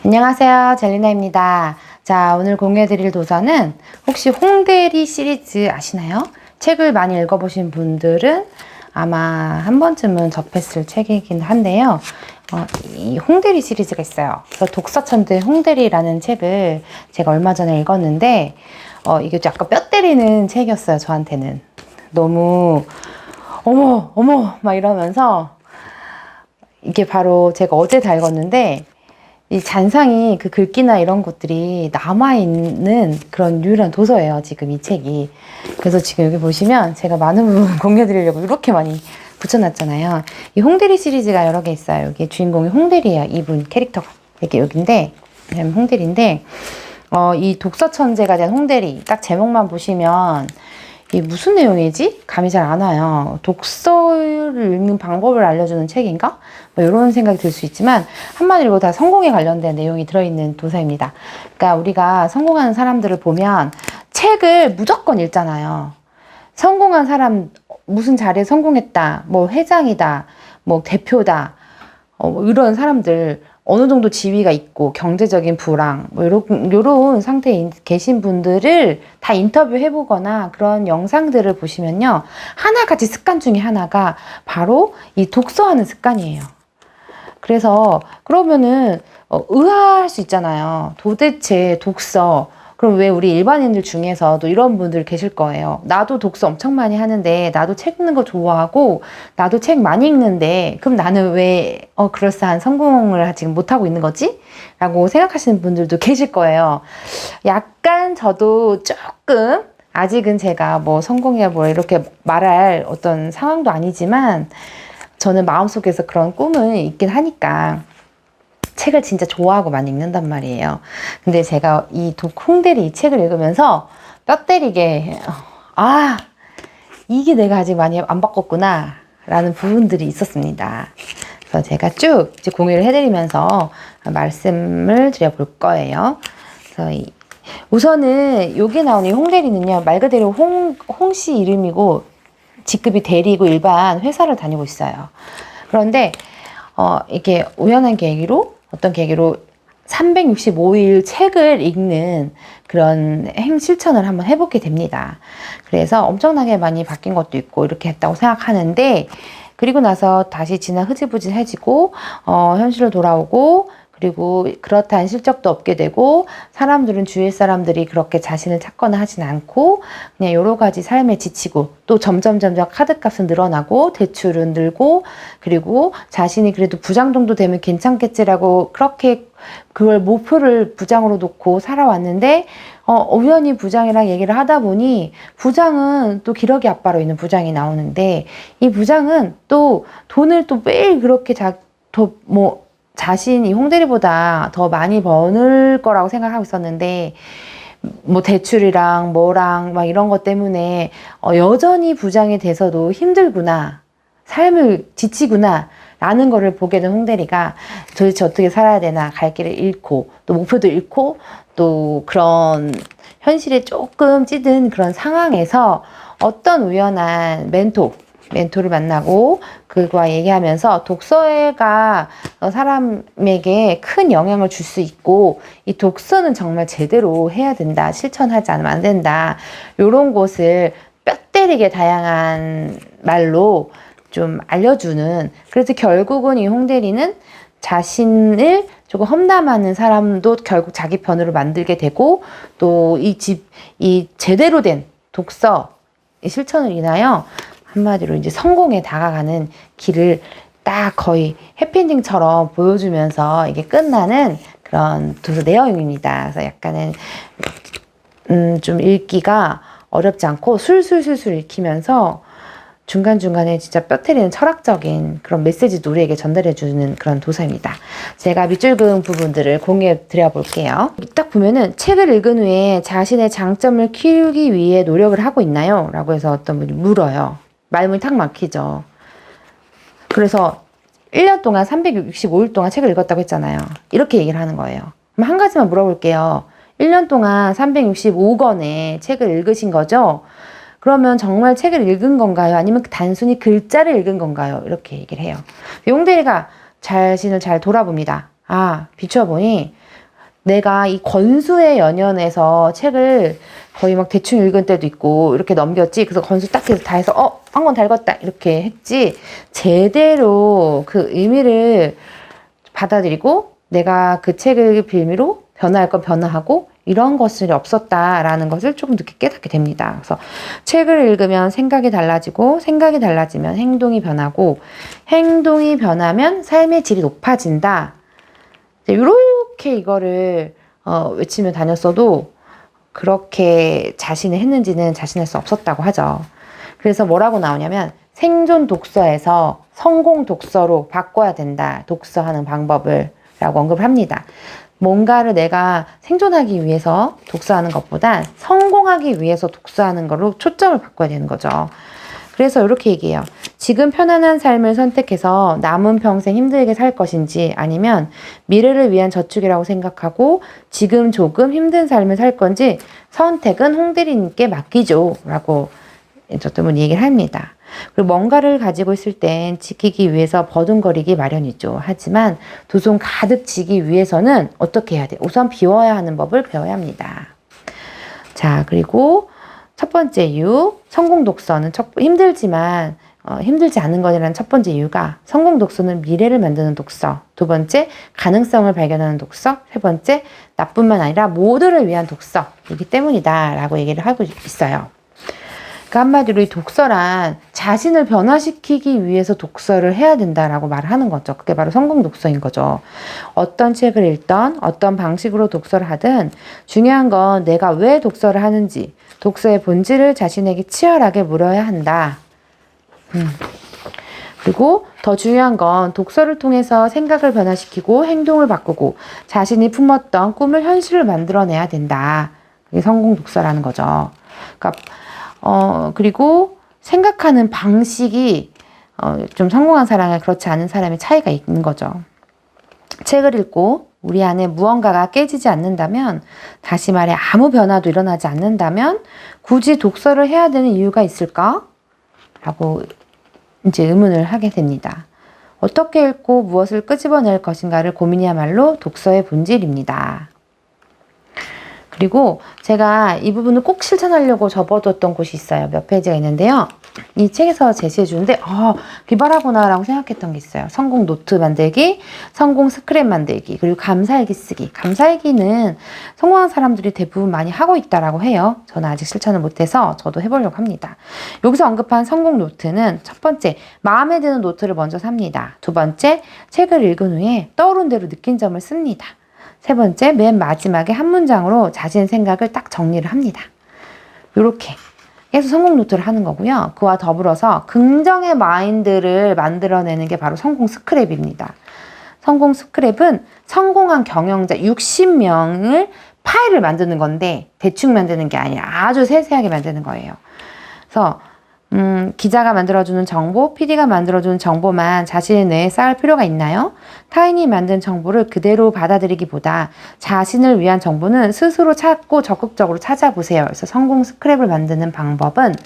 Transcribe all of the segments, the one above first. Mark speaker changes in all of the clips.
Speaker 1: 안녕하세요, 젤리나입니다. 자, 오늘 공유해드릴 도서는 혹시 홍대리 시리즈 아시나요? 책을 많이 읽어보신 분들은 아마 한 번쯤은 접했을 책이긴 한데요. 이 홍대리 시리즈가 있어요. 그래서 독서천재 홍대리라는 책을 제가 얼마 전에 읽었는데 이게 약간 뼈 때리는 책이었어요, 저한테는. 너무 어머 막 이러면서 이게 바로 제가 어제 다 읽었는데 이 잔상이 그 글귀나 이런 것들이 남아있는 그런 유일한 도서예요, 지금 이 책이. 그래서 지금 여기 보시면 제가 많은 부분 공유해드리려고 이렇게 많이 붙여놨잖아요. 이 홍대리 시리즈가 여러 개 있어요. 여기 주인공이 홍대리예요. 이분 캐릭터가. 이렇게 여기인데, 홍대리인데, 이 독서천재가 된 홍대리. 딱 제목만 보시면 이 무슨 내용이지? 감이 잘 안 와요. 독서를 읽는 방법을 알려주는 책인가? 뭐 이런 생각이 들 수 있지만 한마디로 다 성공에 관련된 내용이 들어있는 도서입니다. 그러니까 우리가 성공하는 사람들을 보면 책을 무조건 읽잖아요. 성공한 사람, 무슨 자리에 성공했다, 뭐 회장이다, 뭐 대표다, 이런 사람들 어느 정도 지위가 있고 경제적인 불황 뭐 요런 상태에 계신 분들을 다 인터뷰해 보거나 그런 영상들을 보시면요, 하나같이 습관 중에 하나가 바로 이 독서하는 습관이에요. 그래서 그러면은 의아할 수 있잖아요. 도대체 독서, 그럼 왜 우리 일반인들 중에서도 이런 분들 계실 거예요. 나도 독서 엄청 많이 하는데, 나도 책 읽는 거 좋아하고, 나도 책 많이 읽는데, 그럼 나는 왜 그럴싸한 성공을 지금 못하고 있는 거지? 라고 생각하시는 분들도 계실 거예요. 약간 저도 조금, 아직은 제가 뭐 성공이야 뭐 이렇게 말할 어떤 상황도 아니지만, 저는 마음속에서 그런 꿈은 있긴 하니까, 책을 진짜 좋아하고 많이 읽는단 말이에요. 근데 제가 이 홍대리 이 책을 읽으면서 뼈 때리게 이게 내가 아직 많이 안 바꿨구나 라는 부분들이 있었습니다. 그래서 제가 쭉 이제 공유를 해드리면서 말씀을 드려볼 거예요. 그래서 우선은 여기 나오는 이 홍대리는요, 말 그대로 홍씨 이름이고 직급이 대리고 일반 회사를 다니고 있어요. 그런데 이게 우연한 계기로, 어떤 계기로 365일 책을 읽는 그런 실천을 한번 해보게 됩니다. 그래서 엄청나게 많이 바뀐 것도 있고 이렇게 했다고 생각하는데, 그리고 나서 다시 지나 흐지부지해지고 현실로 돌아오고, 그리고 그렇다는 실적도 없게 되고, 사람들은 주위 사람들이 그렇게 자신을 찾거나 하진 않고 그냥 여러 가지 삶에 지치고, 또 점점 카드값은 늘어나고 대출은 늘고, 그리고 자신이 그래도 부장 정도 되면 괜찮겠지라고 그렇게 그걸 목표를 부장으로 놓고 살아왔는데, 우연히 부장이랑 얘기를 하다 보니 부장은 또 기러기 아빠로 있는 부장이 나오는데, 이 부장은 또 돈을 또 매일 그렇게 자신이 홍대리보다 더 많이 버는 거라고 생각하고 있었는데, 뭐 대출이랑 뭐랑 막 이런 것 때문에 여전히 부장이 돼서도 힘들구나, 삶을 지치구나 라는 거를 보게 된 홍대리가 도대체 어떻게 살아야 되나, 갈 길을 잃고 또 목표도 잃고 또 그런 현실에 조금 찌든 그런 상황에서 어떤 우연한 멘토를 만나고 그와 얘기하면서 독서가 사람에게 큰 영향을 줄 수 있고, 이 독서는 정말 제대로 해야 된다, 실천하지 않으면 안 된다, 요런 것을 뼈 때리게 다양한 말로 좀 알려주는, 그래서 결국은 이 홍대리는 자신을 조금 험담하는 사람도 결국 자기 편으로 만들게 되고, 또 이 제대로 된 독서 실천을 인하여 한마디로 이제 성공에 다가가는 길을 딱 거의 해피엔딩처럼 보여주면서 이게 끝나는 그런 도서 내용입니다. 그래서 약간은 좀 읽기가 어렵지 않고 술술 읽히면서 중간중간에 진짜 뼈 때리는 철학적인 그런 메시지도 우리에게 전달해주는 그런 도서입니다. 제가 밑줄 그은 부분들을 공유해 드려 볼게요. 딱 보면은, 책을 읽은 후에 자신의 장점을 키우기 위해 노력을 하고 있나요? 라고 해서 어떤 분이 물어요. 말문이 탁 막히죠. 그래서 1년 동안 365일 동안 책을 읽었다고 했잖아요. 이렇게 얘기를 하는 거예요. 그럼 한 가지만 물어볼게요. 1년 동안 365권의 책을 읽으신 거죠? 그러면 정말 책을 읽은 건가요? 아니면 단순히 글자를 읽은 건가요? 이렇게 얘기를 해요. 홍대리가 자신을 잘 돌아봅니다. 비춰보니 내가 이 권수에 연연해서 책을 거의 막 대충 읽은 때도 있고 이렇게 넘겼지. 그래서 권수 딱 해서 다 해서 한 권 다 읽었다 이렇게 했지. 제대로 그 의미를 받아들이고 내가 그 책을 빌미로 변화할 건 변화하고 이런 것이 없었다라는 것을 조금 늦게 깨닫게 됩니다. 그래서 책을 읽으면 생각이 달라지고 생각이 달라지면 행동이 변하고 행동이 변하면 삶의 질이 높아진다. 이렇게 이거를 외치며 다녔어도 그렇게 자신이 했는지는 자신할 수 없었다고 하죠. 그래서 뭐라고 나오냐면 생존 독서에서 성공 독서로 바꿔야 된다. 독서하는 방법을 라고 언급을 합니다. 뭔가를 내가 생존하기 위해서 독서하는 것보다 성공하기 위해서 독서하는 걸로 초점을 바꿔야 되는 거죠. 그래서 이렇게 얘기해요. 지금 편안한 삶을 선택해서 남은 평생 힘들게 살 것인지 아니면 미래를 위한 저축이라고 생각하고 지금 조금 힘든 삶을 살 건지 선택은 홍대리님께 맡기죠. 라고 저때문 얘기를 합니다. 그리고 뭔가를 가지고 있을 땐 지키기 위해서 버둥거리기 마련이죠. 하지만 두 손 가득 쥐기 위해서는 어떻게 해야 돼? 우선 비워야 하는 법을 배워야 합니다. 자, 그리고 첫 번째 이유, 성공 독서는 힘들지만 힘들지 않은 것이라는 첫 번째 이유가 성공 독서는 미래를 만드는 독서. 두 번째, 가능성을 발견하는 독서. 세 번째, 나뿐만 아니라 모두를 위한 독서이기 때문이다 라고 얘기를 하고 있어요. 그러니까 한마디로 이 독서란 자신을 변화시키기 위해서 독서를 해야 된다라고 말을 하는 거죠. 그게 바로 성공 독서인 거죠. 어떤 책을 읽던 어떤 방식으로 독서를 하든 중요한 건 내가 왜 독서를 하는지 독서의 본질을 자신에게 치열하게 물어야 한다. 그리고 더 중요한 건 독서를 통해서 생각을 변화시키고 행동을 바꾸고 자신이 품었던 꿈을 현실을 만들어내야 된다. 그게 성공 독서라는 거죠. 그러니까 그리고 생각하는 방식이 좀 성공한 사람과 그렇지 않은 사람의 차이가 있는 거죠. 책을 읽고 우리 안에 무언가가 깨지지 않는다면, 다시 말해 아무 변화도 일어나지 않는다면 굳이 독서를 해야 되는 이유가 있을까? 라고 이제 의문을 하게 됩니다. 어떻게 읽고 무엇을 끄집어낼 것인가를 고민이야말로 독서의 본질입니다. 그리고 제가 이 부분을 꼭 실천하려고 접어뒀던 곳이 있어요. 몇 페이지가 있는데요. 이 책에서 제시해 주는데 기발하구나 라고 생각했던 게 있어요. 성공 노트 만들기, 성공 스크랩 만들기, 그리고 감사일기 쓰기. 감사일기는 성공한 사람들이 대부분 많이 하고 있다라고 해요. 저는 아직 실천을 못해서 저도 해보려고 합니다. 여기서 언급한 성공 노트는 첫 번째, 마음에 드는 노트를 먼저 삽니다. 두 번째, 책을 읽은 후에 떠오른 대로 느낀 점을 씁니다. 세 번째, 맨 마지막에 한 문장으로 자신의 생각을 딱 정리를 합니다. 이렇게 해서 성공 노트를 하는 거고요. 그와 더불어서 긍정의 마인드를 만들어내는 게 바로 성공 스크랩입니다. 성공 스크랩은 성공한 경영자 60명을 파일을 만드는 건데 대충 만드는 게 아니라 아주 세세하게 만드는 거예요. 그래서 기자가 만들어주는 정보, PD가 만들어주는 정보만 자신의 뇌에 쌓을 필요가 있나요? 타인이 만든 정보를 그대로 받아들이기보다 자신을 위한 정보는 스스로 찾고 적극적으로 찾아보세요. 그래서 성공 스크랩을 만드는 방법은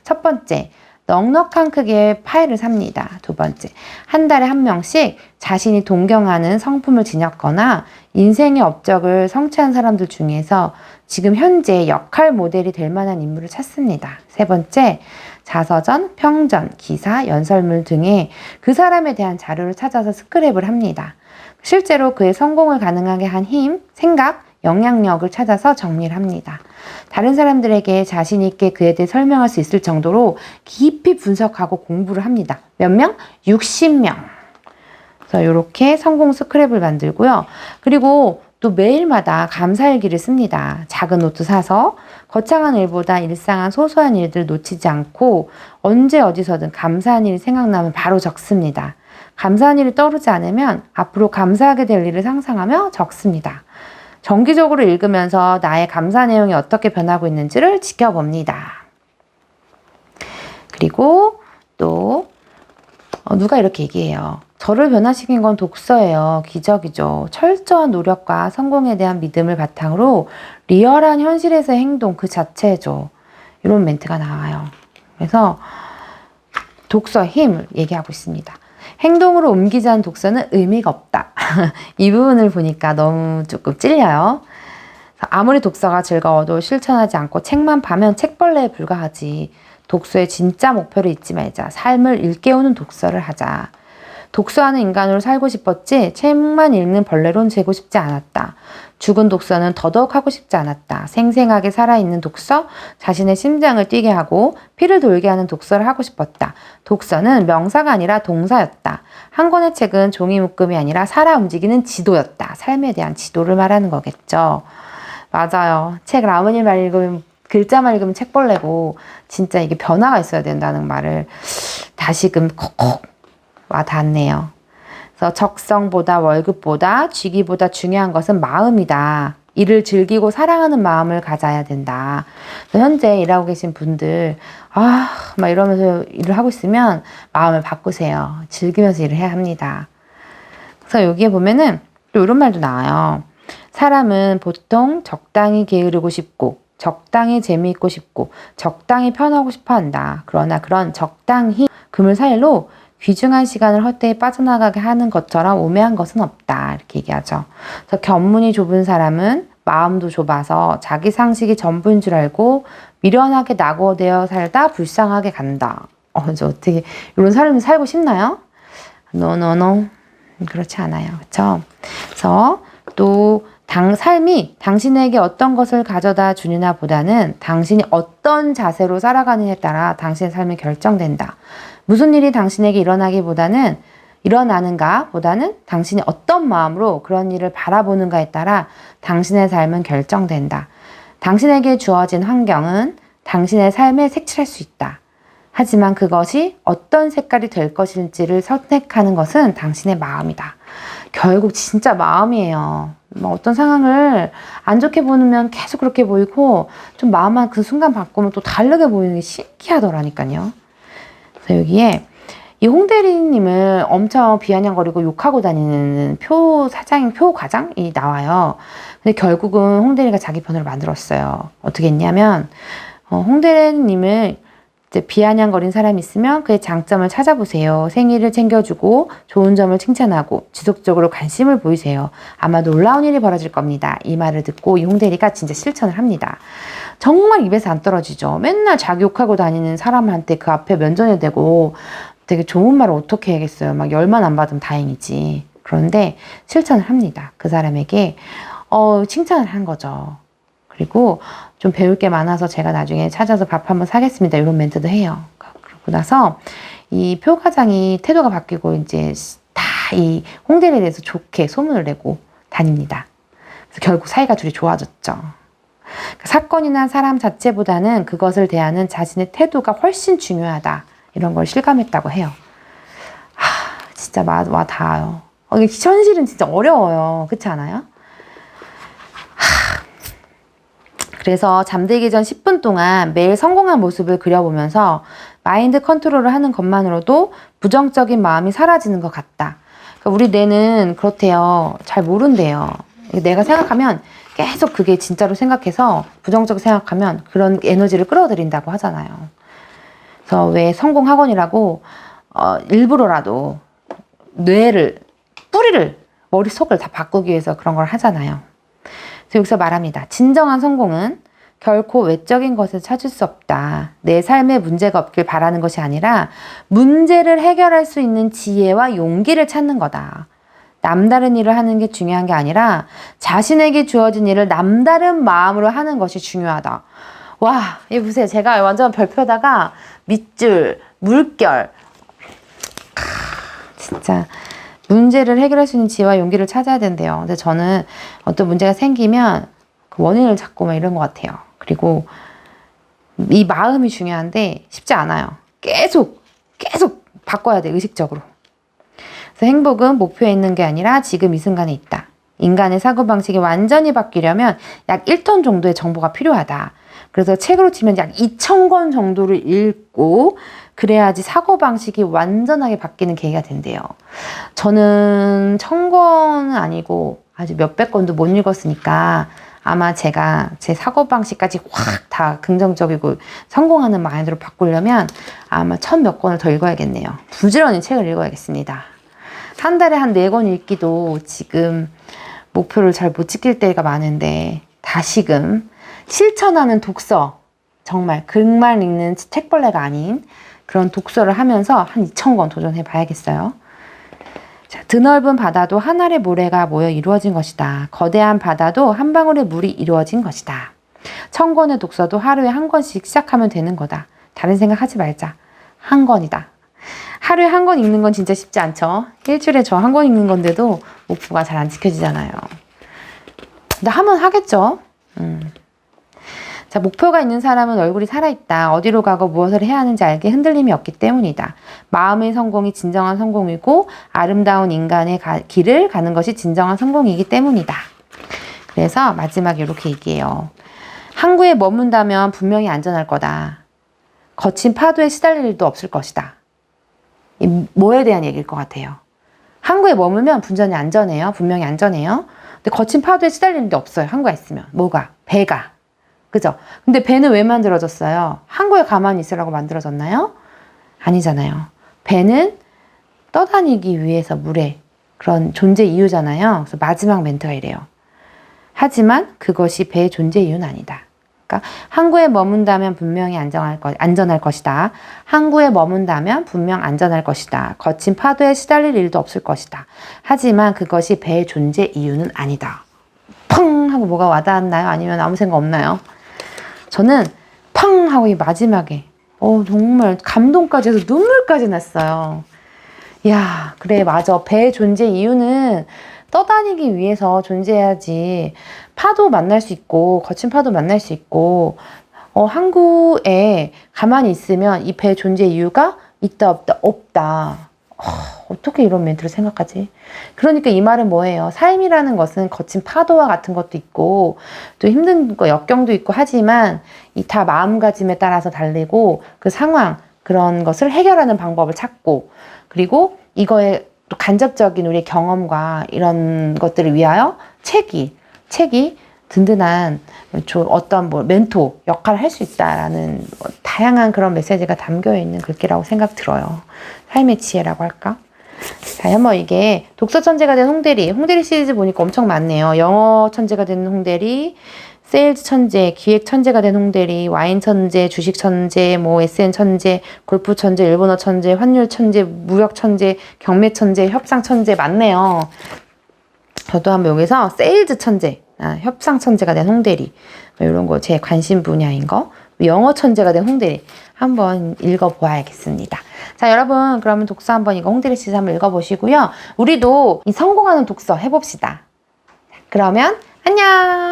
Speaker 1: 첫 번째, 넉넉한 크기의 파일을 삽니다. 두 번째, 한 달에 한 명씩 자신이 동경하는 성품을 지녔거나 인생의 업적을 성취한 사람들 중에서 지금 현재 역할 모델이 될 만한 인물을 찾습니다. 세 번째, 자서전, 평전, 기사, 연설문 등의 그 사람에 대한 자료를 찾아서 스크랩을 합니다. 실제로 그의 성공을 가능하게 한 힘, 생각, 영향력을 찾아서 정리를 합니다. 다른 사람들에게 자신 있게 그에 대해 설명할 수 있을 정도로 깊이 분석하고 공부를 합니다. 몇 명? 60명. 그래서 이렇게 성공 스크랩을 만들고요. 그리고 또 매일마다 감사일기를 씁니다. 작은 노트 사서 거창한 일보다 일상한 소소한 일들을 놓치지 않고 언제 어디서든 감사한 일이 생각나면 바로 적습니다. 감사한 일이 떠오르지 않으면 앞으로 감사하게 될 일을 상상하며 적습니다. 정기적으로 읽으면서 나의 감사 내용이 어떻게 변하고 있는지를 지켜봅니다. 그리고 또 누가 이렇게 얘기해요. 저를 변화시킨 건 독서예요. 기적이죠. 철저한 노력과 성공에 대한 믿음을 바탕으로 리얼한 현실에서의 행동 그 자체죠. 이런 멘트가 나와요. 그래서 독서 힘을 얘기하고 있습니다. 행동으로 옮기지 않은 독서는 의미가 없다. 이 부분을 보니까 너무 조금 찔려요. 아무리 독서가 즐거워도 실천하지 않고 책만 봐면 책벌레에 불과하지. 독서의 진짜 목표를 잊지 말자. 삶을 일깨우는 독서를 하자. 독서하는 인간으로 살고 싶었지 책만 읽는 벌레론 되고 싶지 않았다. 죽은 독서는 더더욱 하고 싶지 않았다. 생생하게 살아있는 독서, 자신의 심장을 뛰게 하고 피를 돌게 하는 독서를 하고 싶었다. 독서는 명사가 아니라 동사였다. 한 권의 책은 종이 묶음이 아니라 살아 움직이는 지도였다. 삶에 대한 지도를 말하는 거겠죠. 맞아요. 책을 아무리 읽으면 글자만 읽으면 책벌레고 진짜 이게 변화가 있어야 된다는 말을 다시금 콕콕 와닿네요. 그래서 적성보다 월급보다 쥐기보다 중요한 것은 마음이다. 일을 즐기고 사랑하는 마음을 가져야 된다. 현재 일하고 계신 분들 막 이러면서 일을 하고 있으면 마음을 바꾸세요. 즐기면서 일을 해야 합니다. 그래서 여기에 보면은 또 이런 말도 나와요. 사람은 보통 적당히 게으르고 싶고 적당히 재미있고 싶고 적당히 편하고 싶어 한다. 그러나 그런 적당히 그물 사이로 귀중한 시간을 헛되이 빠져나가게 하는 것처럼 우매한 것은 없다. 이렇게 얘기하죠. 그래서 견문이 좁은 사람은 마음도 좁아서 자기 상식이 전부인 줄 알고 미련하게 낙오되어 살다 불쌍하게 간다. 저 어떻게 이런 삶을 살고 싶나요? 노노노 그렇지 않아요. 그렇죠? 그래서 또 삶이 당신에게 어떤 것을 가져다 주느냐 보다는 당신이 어떤 자세로 살아가느냐에 따라 당신의 삶이 결정된다. 무슨 일이 당신에게 일어나는가 보다는 당신이 어떤 마음으로 그런 일을 바라보는가에 따라 당신의 삶은 결정된다. 당신에게 주어진 환경은 당신의 삶에 색칠할 수 있다. 하지만 그것이 어떤 색깔이 될 것인지를 선택하는 것은 당신의 마음이다. 결국 진짜 마음이에요. 어떤 상황을 안 좋게 보면 계속 그렇게 보이고 좀 마음만 그 순간 바꾸면 또 다르게 보이는 게 신기하더라니까요. 그래서 여기에 이 홍대리님을 엄청 비아냥거리고 욕하고 다니는 표 과장이 나와요. 근데 결국은 홍대리가 자기 편으로 만들었어요. 어떻게 했냐면 홍대리님을 이제 비아냥거린 사람이 있으면 그의 장점을 찾아보세요. 생일을 챙겨주고 좋은 점을 칭찬하고 지속적으로 관심을 보이세요. 아마 놀라운 일이 벌어질 겁니다. 이 말을 듣고 이 홍대리가 진짜 실천을 합니다. 정말 입에서 안 떨어지죠. 맨날 자기 욕하고 다니는 사람한테 그 앞에 면전에 대고 되게 좋은 말을 어떻게 해야겠어요. 막 열만 안 받으면 다행이지. 그런데 실천을 합니다. 그 사람에게 칭찬을 한 거죠. 그리고 좀 배울 게 많아서 제가 나중에 찾아서 밥 한번 사겠습니다. 이런 멘트도 해요. 그러고 나서 이 표 과장이 태도가 바뀌고 이제 다 이 홍대리에 대해서 좋게 소문을 내고 다닙니다. 그래서 결국 사이가 둘이 좋아졌죠. 사건이나 사람 자체보다는 그것을 대하는 자신의 태도가 훨씬 중요하다. 이런 걸 실감했다고 해요. 진짜 와 닿아요. 현실은 진짜 어려워요. 그렇지 않아요? 그래서 잠들기 전 10분 동안 매일 성공한 모습을 그려보면서 마인드 컨트롤을 하는 것만으로도 부정적인 마음이 사라지는 것 같다. 그러니까 우리 뇌는 그렇대요. 잘 모른대요. 내가 생각하면 계속 그게 진짜로 생각해서 부정적으로 생각하면 그런 에너지를 끌어들인다고 하잖아요. 그래서 왜 성공학원이라고 일부러라도 뿌리를 머릿속을 다 바꾸기 위해서 그런 걸 하잖아요. 그래서 여기서 말합니다. 진정한 성공은 결코 외적인 것을 찾을 수 없다. 내 삶에 문제가 없길 바라는 것이 아니라 문제를 해결할 수 있는 지혜와 용기를 찾는 거다. 남다른 일을 하는 게 중요한 게 아니라 자신에게 주어진 일을 남다른 마음으로 하는 것이 중요하다. 와, 이거 보세요. 제가 완전 별표에다가 밑줄, 물결. 진짜 문제를 해결할 수 있는 지혜와 용기를 찾아야 된대요. 근데 저는 어떤 문제가 생기면 그 원인을 찾고 막 이런 것 같아요. 그리고 이 마음이 중요한데 쉽지 않아요. 계속 바꿔야 돼, 의식적으로. 그래서 행복은 목표에 있는 게 아니라 지금 이 순간에 있다. 인간의 사고방식이 완전히 바뀌려면 약 1톤 정도의 정보가 필요하다. 그래서 책으로 치면 약 2,000권 정도를 읽고 그래야지 사고방식이 완전하게 바뀌는 계기가 된대요. 저는 1,000권은 아니고 아직 몇백 권도 못 읽었으니까 아마 제가 제 사고방식까지 확 다 긍정적이고 성공하는 마인드로 바꾸려면 아마 1000몇 권을 더 읽어야겠네요. 부지런히 책을 읽어야겠습니다. 한 달에 한 4권 읽기도 지금 목표를 잘 못 지킬 때가 많은데 다시금 실천하는 독서, 정말 글만 읽는 책벌레가 아닌 그런 독서를 하면서 한 2000권 도전해 봐야겠어요. 자, 드넓은 바다도 한 알의 모래가 모여 이루어진 것이다. 거대한 바다도 한 방울의 물이 이루어진 것이다. 1000권의 독서도 하루에 한 권씩 시작하면 되는 거다. 다른 생각 하지 말자. 한 권이다. 하루에 한 권 읽는 건 진짜 쉽지 않죠? 일주일에 저 한 권 읽는 건데도 목표가 잘 안 지켜지잖아요. 근데 하면 하겠죠? 자, 목표가 있는 사람은 얼굴이 살아있다. 어디로 가고 무엇을 해야 하는지 알게 흔들림이 없기 때문이다. 마음의 성공이 진정한 성공이고 아름다운 인간의 길을 가는 것이 진정한 성공이기 때문이다. 그래서 마지막에 이렇게 얘기해요. 항구에 머문다면 분명히 안전할 거다. 거친 파도에 시달릴 일도 없을 것이다. 이 뭐에 대한 얘기일 것 같아요? 항구에 머물면 분전이 안전해요. 분명히 안전해요. 근데 거친 파도에 시달릴 일도 없어요. 항구에 있으면. 뭐가? 배가. 그죠? 근데 배는 왜 만들어졌어요? 항구에 가만히 있으라고 만들어졌나요? 아니잖아요. 배는 떠다니기 위해서 물에 그런 존재 이유잖아요. 그래서 마지막 멘트가 이래요. 하지만 그것이 배의 존재 이유는 아니다. 그러니까 항구에 머문다면 분명히 안전할 것이다. 항구에 머문다면 분명 안전할 것이다. 거친 파도에 시달릴 일도 없을 것이다. 하지만 그것이 배의 존재 이유는 아니다. 펑 하고 뭐가 와닿았나요? 아니면 아무 생각 없나요? 저는 펑 하고 이 마지막에 정말 감동까지 해서 눈물까지 났어요. 이야, 그래, 맞아. 배의 존재 이유는 떠다니기 위해서 존재해야지. 파도 만날 수 있고 거친 파도 만날 수 있고 항구에 가만히 있으면 이 배의 존재 이유가 있다 없다 없다. 어떻게 이런 멘트를 생각하지? 그러니까 이 말은 뭐예요? 삶이라는 것은 거친 파도와 같은 것도 있고 또 힘든 거 역경도 있고 하지만 이 다 마음가짐에 따라서 다르고 그 상황 그런 것을 해결하는 방법을 찾고 그리고 이거에 또 간접적인 우리의 경험과 이런 것들을 위하여 책이 든든한 어떤 멘토 역할을 할 수 있다라는 다양한 그런 메시지가 담겨 있는 글귀라고 생각 들어요. 삶의 지혜라고 할까? 자, 한번 이게 독서 천재가 된 홍대리 시리즈 보니까 엄청 많네요. 영어 천재가 된 홍대리, 세일즈 천재, 기획 천재가 된 홍대리, 와인 천재, 주식 천재, SN 천재, 골프 천재, 일본어 천재, 환율 천재, 무역 천재, 경매 천재, 협상 천재 많네요. 저도 한번 여기서 세일즈 천재, 협상 천재가 된 홍대리 이런 거 제 관심 분야인 거 영어 천재가 된 홍대리 한번 읽어보아야겠습니다. 자, 여러분 그러면 독서 한번 이거 홍대리 시리즈 한번 읽어보시고요. 우리도 이 성공하는 독서 해봅시다. 그러면 안녕.